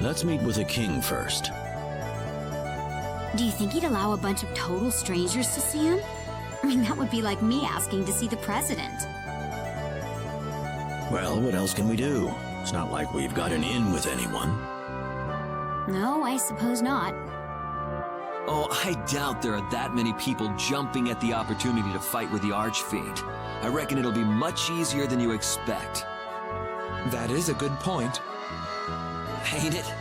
Let's meet with the king first. Do you think he'd allow a bunch of total strangers to see him? I mean, that would be like me asking to see the president. Well, what else can we do? It's not like we've got an in with anyone. No, I suppose not. Oh, I doubt there are that many people jumping at the opportunity to fight with the Archfiend. I reckon it'll be much easier than you expect. That is a good point. Ain't it?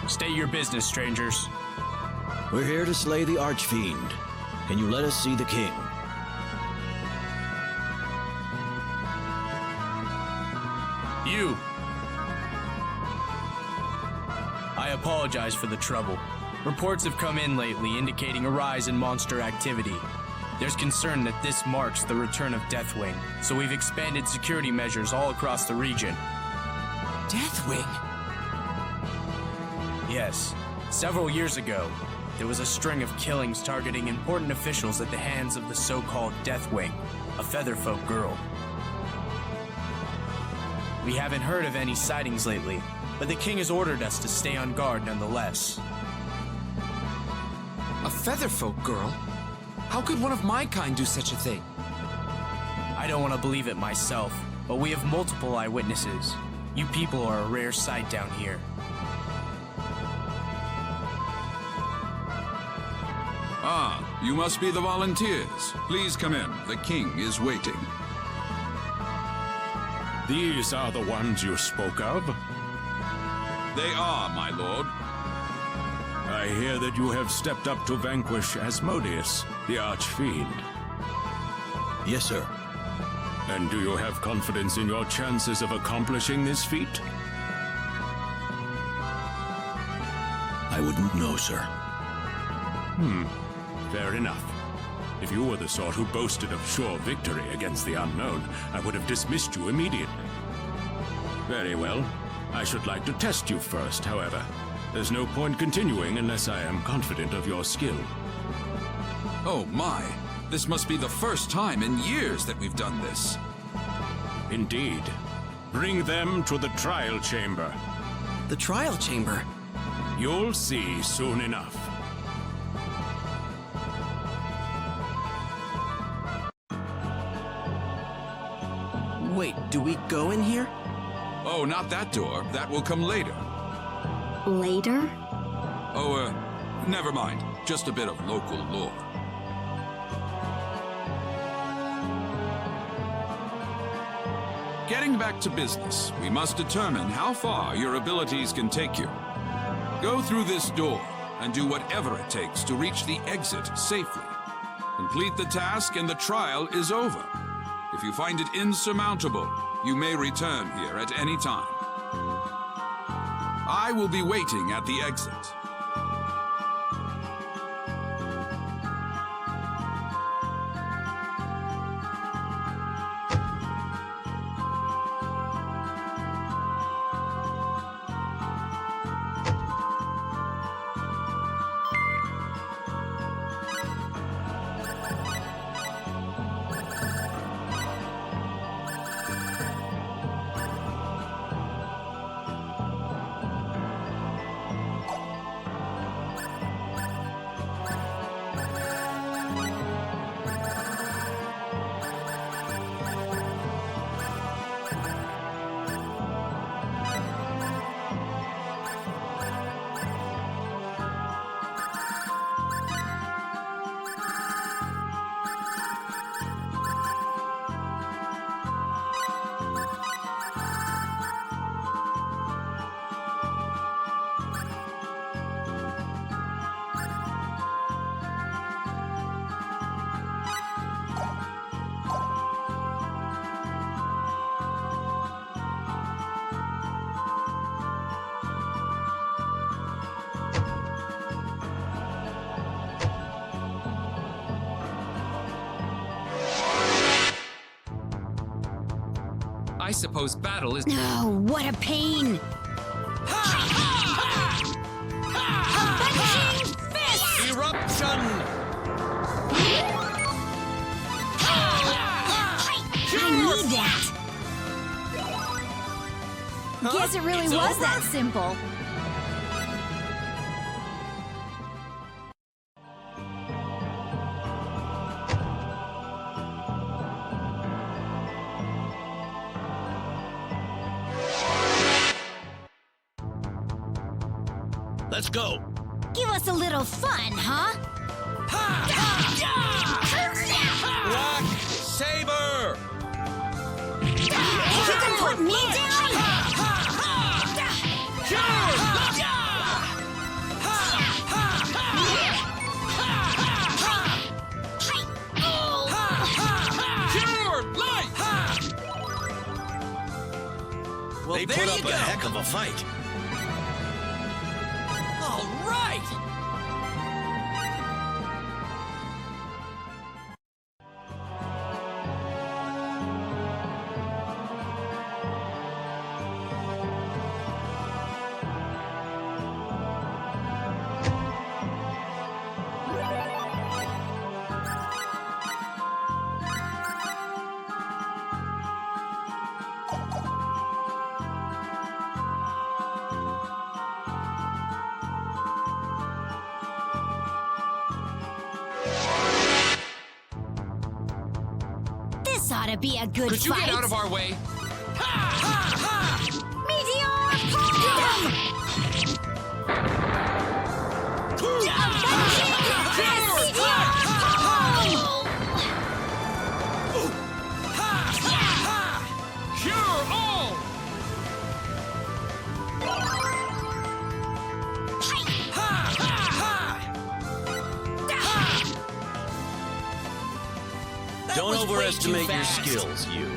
State your business, strangers. We're here to slay the Archfiend. Can you let us see the king? You! I apologize for the trouble. Reports have come in lately indicating a rise in monster activity. There's concern that this marks the return of Deathwing, so we've expanded security measures all across the region. Deathwing? Yes, several years ago, there was a string of killings targeting important officials at the hands of the so-called Deathwing, a Featherfolk girl. We haven't heard of any sightings lately, but the king has ordered us to stay on guard nonetheless. A Featherfolk girl? How could one of my kind do such a thing? I don't want to believe it myself, but we have multiple eyewitnesses. You people are a rare sight down here. Ah, you must be the volunteers. Please come in. The king is waiting. These are the ones you spoke of? They are, my lord. I hear that you have stepped up to vanquish Asmodeus, the Archfiend. Yes, sir. And do you have confidence in your chances of accomplishing this feat? I wouldn't know, sir. Fair enough. If you were the sort who boasted of sure victory against the unknown, I would have dismissed you immediately. Very well. I should like to test you first, however. There's no point continuing unless I am confident of your skill. Oh my, this must be the first time in years that we've done this. Indeed. Bring them to the trial chamber. The trial chamber? You'll see soon enough. Wait, do we go in here? Oh, not that door. That will come later. Later? Oh, never mind. Just a bit of local lore. Getting back to business, we must determine how far your abilities can take you. Go through this door and do whatever it takes to reach the exit safely. Complete the task and the trial is over. If you find it insurmountable, you may return here at any time. I will be waiting at the exit. I suppose battle is... Oh, what a pain! Avenging fist! Eruption! I need that! Guess it really was that simple. Let's go. Give us a little fun, huh? Black Saber! You can put me down? a fight. All right! This ought to be a good Could you fight. get out of our way? Meteor Palm! Cure all! Don't was way overestimate too your fast. skills, you.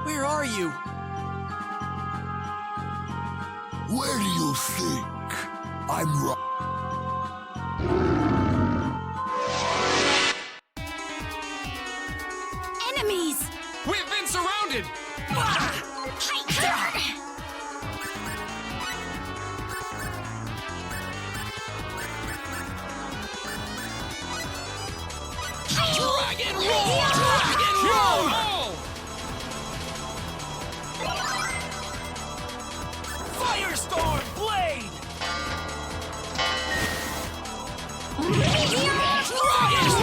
Where are you? Where do you think I'm wrong? Enemies! We've been surrounded! Hi! Firestorm Blade! Firestorm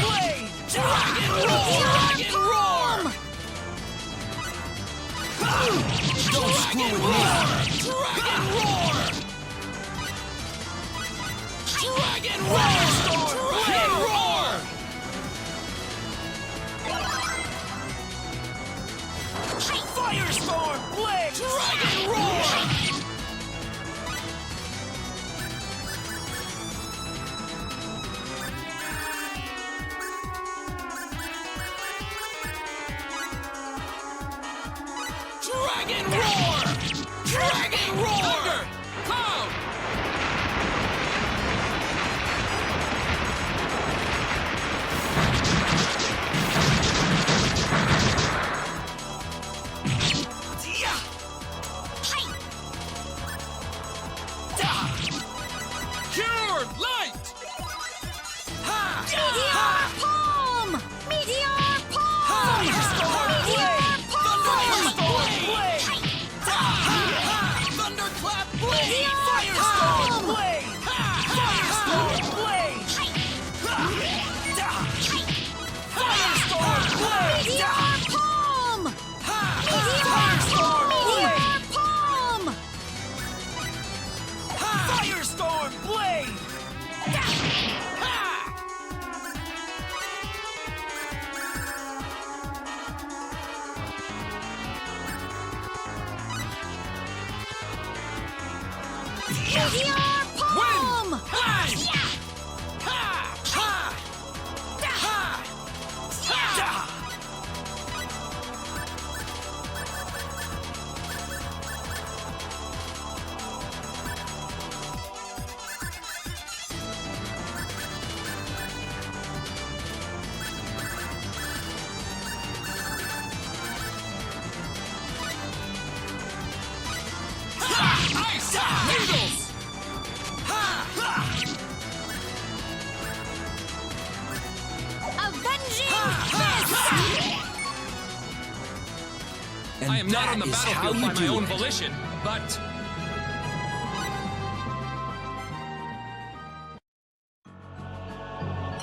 Blade! Dragon Roar! Don't screw with me! Dragon Roar! Dragon Roar! Dragon Roar! Firestorm Blade! Dragon Roar! Dragon Roar! Dragon Roar! Thunder! Cloud! Pure light! Ha! Meteor palm! Meteor palm! Meteor palm! Thunderclap Blade! Firestorm Blade! Firestorm Blade! Firestorm Blade! Meteor palm! Firestorm Blade! palm! Firestorm Blade! Meteor palm! Ice needles! Avenging And I am not on the that is how battlefield you by my do own it. volition, but...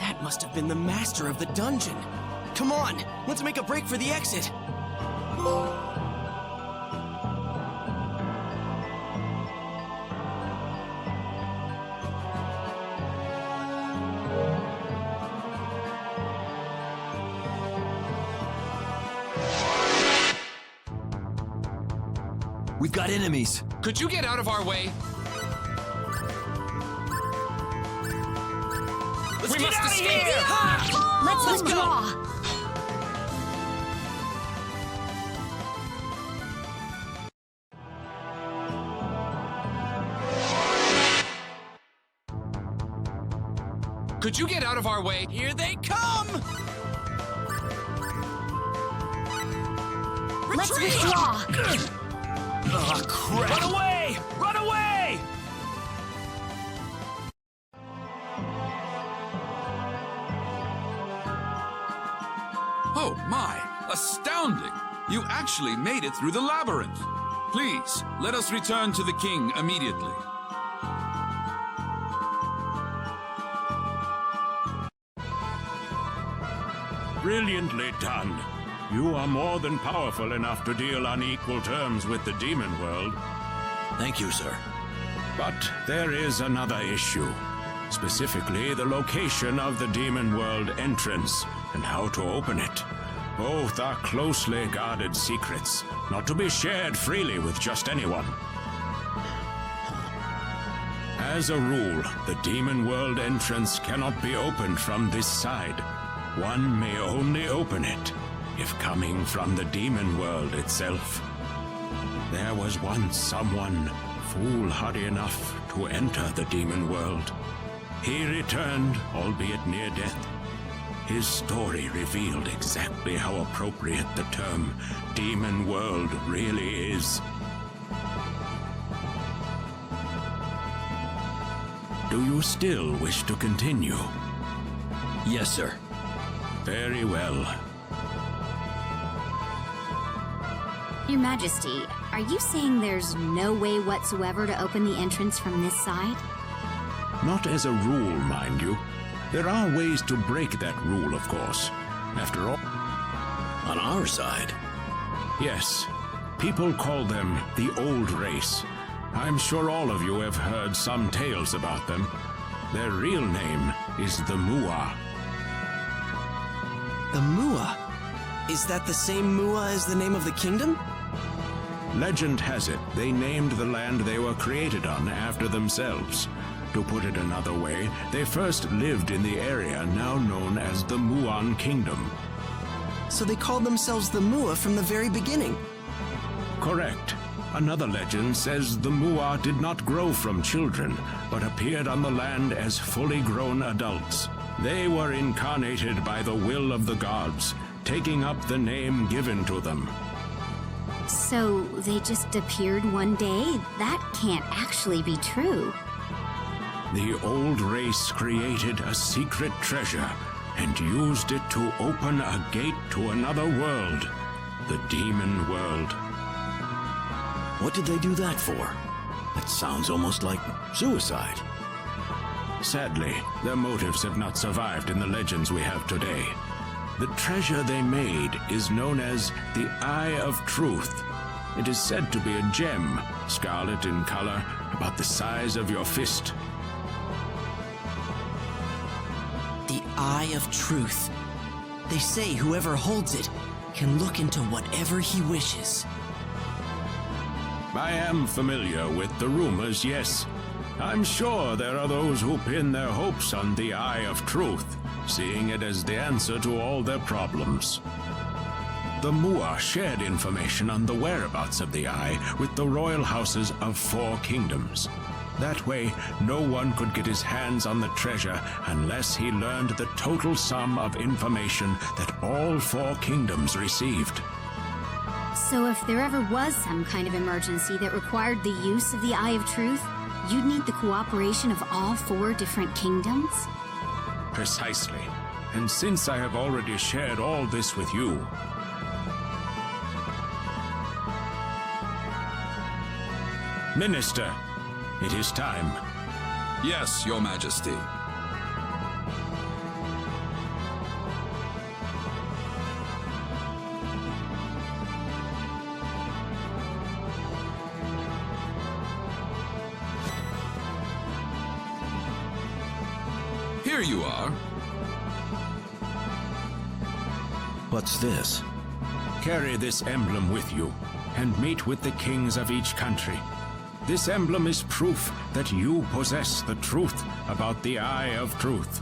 That must have been the master of the dungeon. Come on, let's make a break for the exit. We've got enemies. Could you get out of our way? Let's We get must out of escape. here! Let's withdraw. Could you get out of our way? Here they come! Let's withdraw. Oh, crap! Run away! Run away! Oh my, astounding! You actually made it through the labyrinth. Please, let us return to the king immediately. Brilliantly done. You are more than powerful enough to deal on equal terms with the demon world. Thank you, sir. But there is another issue. Specifically, the location of the demon world entrance and how to open it. Both are closely guarded secrets, not to be shared freely with just anyone. As a rule, the demon world entrance cannot be opened from this side. One may only open it if coming from the demon world itself. There was once someone foolhardy enough to enter the demon world. He returned, albeit near death. His story revealed exactly how appropriate the term demon world really is. Do you still wish to continue? Yes, sir. Very well. Your Majesty, are you saying there's no way whatsoever to open the entrance from this side? Not as a rule, mind you. There are ways to break that rule, of course. After all... On our side? Yes. People call them the Old Race. I'm sure all of you have heard some tales about them. Their real name is the Mua. The Mua? Is that the same Mua as the name of the kingdom? Legend has it they named the land they were created on after themselves. To put it another way, they first lived in the area now known as the Muan Kingdom. So they called themselves the Mua from the very beginning. Correct. Another legend says the Mua did not grow from children, but appeared on the land as fully grown adults. They were incarnated by the will of the gods, taking up the name given to them. So they just appeared one day? That can't actually be true. The old race created a secret treasure and used it to open a gate to another world, the demon world. What did they do that for? That sounds almost like suicide. Sadly, their motives have not survived in the legends we have today. The treasure they made is known as the Eye of Truth. It is said to be a gem, scarlet in color, about the size of your fist. The Eye of Truth. They say whoever holds it can look into whatever he wishes. I am familiar with the rumors, yes. I'm sure there are those who pin their hopes on the Eye of Truth, seeing it as the answer to all their problems. The Mua shared information on the whereabouts of the Eye with the royal houses of 4 kingdoms. That way, no one could get his hands on the treasure unless he learned the total sum of information that all 4 kingdoms received. So if there ever was some kind of emergency that required the use of the Eye of Truth, you'd need the cooperation of all 4 different kingdoms? Precisely. And since I have already shared all this with you, Minister, it is time. Yes, Your Majesty. Here you are. What's this? Carry this emblem with you, and meet with the kings of each country. This emblem is proof that you possess the truth about the Eye of Truth.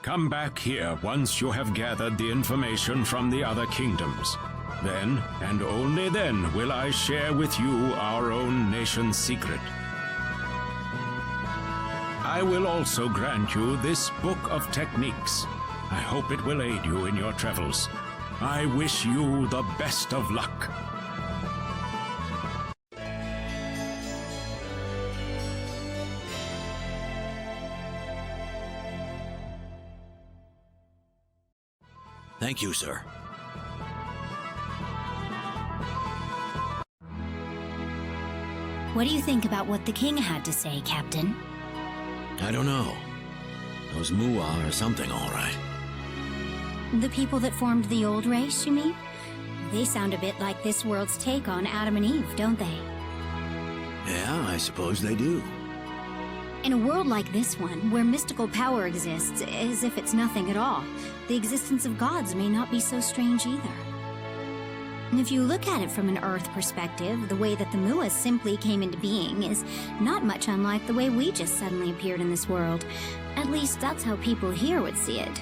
Come back here once you have gathered the information from the other kingdoms. Then, and only then, will I share with you our own nation's secret. I will also grant you this book of techniques. I hope it will aid you in your travels. I wish you the best of luck. Thank you, sir. What do you think about what the king had to say, Captain? I don't know. Those Mua or something, all right. The people that formed the old race, you mean? They sound a bit like this world's take on Adam and Eve, don't they? Yeah, I suppose they do. In a world like this one, where mystical power exists as if it's nothing at all, the existence of gods may not be so strange either. And if you look at it from an Earth perspective, the way that the Muas simply came into being is not much unlike the way we just suddenly appeared in this world. At least that's how people here would see it.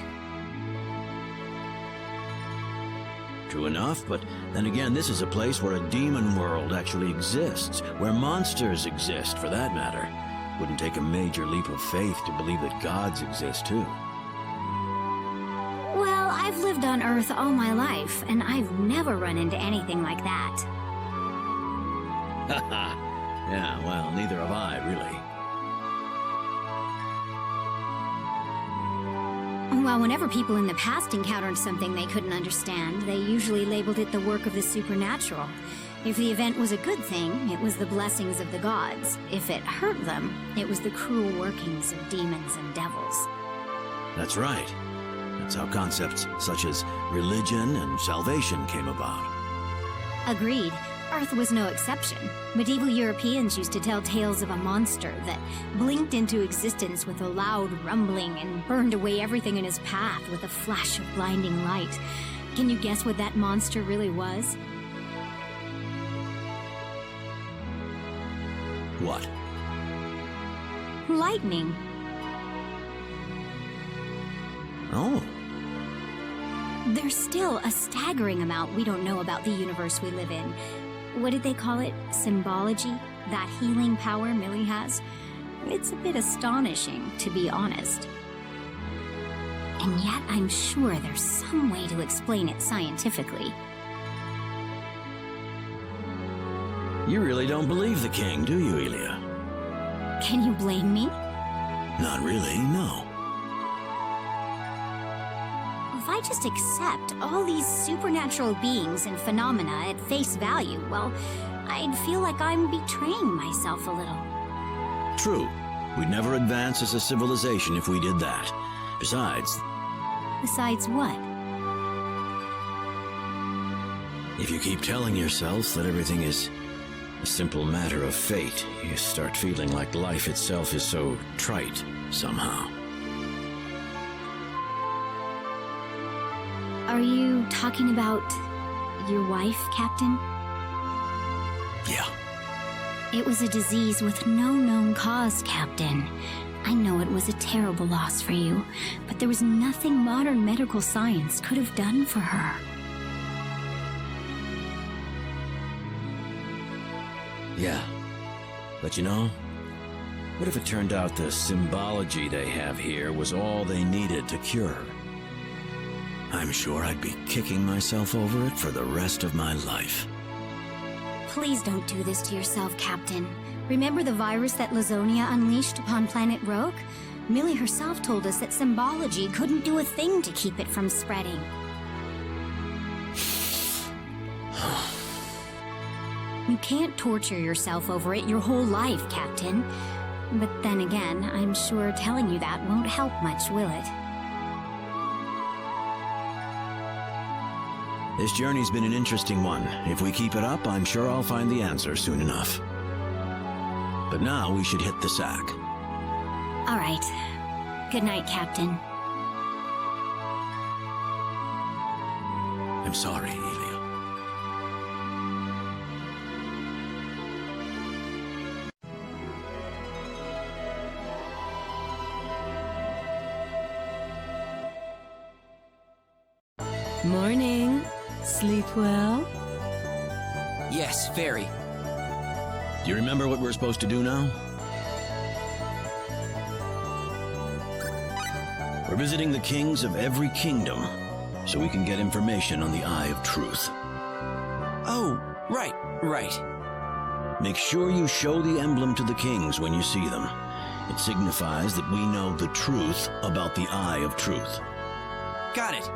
True enough, but then again, this is a place where a demon world actually exists, where monsters exist, for that matter. Wouldn't take a major leap of faith to believe that gods exist, too. Well, I've lived on Earth all my life, and I've never run into anything like that. Yeah, well, neither have I, really. Well, whenever people in the past encountered something they couldn't understand, they usually labeled it the work of the supernatural. If the event was a good thing, it was the blessings of the gods. If it hurt them, it was the cruel workings of demons and devils. That's right. That's how concepts such as religion and salvation came about. Agreed. Earth was no exception. Medieval Europeans used to tell tales of a monster that blinked into existence with a loud rumbling and burned away everything in his path with a flash of blinding light. Can you guess what that monster really was? What? Lightning. Oh. There's still a staggering amount we don't know about the universe we live in. What did they call it? Symbology? That healing power Millie has? It's a bit astonishing, to be honest. And yet I'm sure there's some way to explain it scientifically. You really don't believe the king, do you, Elia? Can you blame me? Not really, no. If I just accept all these supernatural beings and phenomena at face value, well, I'd feel like I'm betraying myself a little. True. We'd never advance as a civilization if we did that. Besides... Besides what? If you keep telling yourself that everything is a simple matter of fate, you start feeling like life itself is so trite, somehow. Are you talking about your wife, Captain? Yeah. It was a disease with no known cause, Captain. I know it was a terrible loss for you, but there was nothing modern medical science could have done for her. Yeah. But you know, what if it turned out the symbology they have here was all they needed to cure her? I'm sure I'd be kicking myself over it for the rest of my life. Please don't do this to yourself, Captain. Remember the virus that Lazonia unleashed upon planet Rogue? Millie herself told us that symbology couldn't do a thing to keep it from spreading. You can't torture yourself over it your whole life, Captain. But then again, I'm sure telling you that won't help much, will it? This journey's been an interesting one. If we keep it up, I'm sure I'll find the answer soon enough. But now we should hit the sack. All right. Good night, Captain. I'm sorry, Elia. Morning. Sleep well? Yes, very. Do you remember what we're supposed to do now? We're visiting the kings of every kingdom, so we can get information on the Eye of Truth. Oh, right. Make sure you show the emblem to the kings when you see them. It signifies that we know the truth about the Eye of Truth. Got it.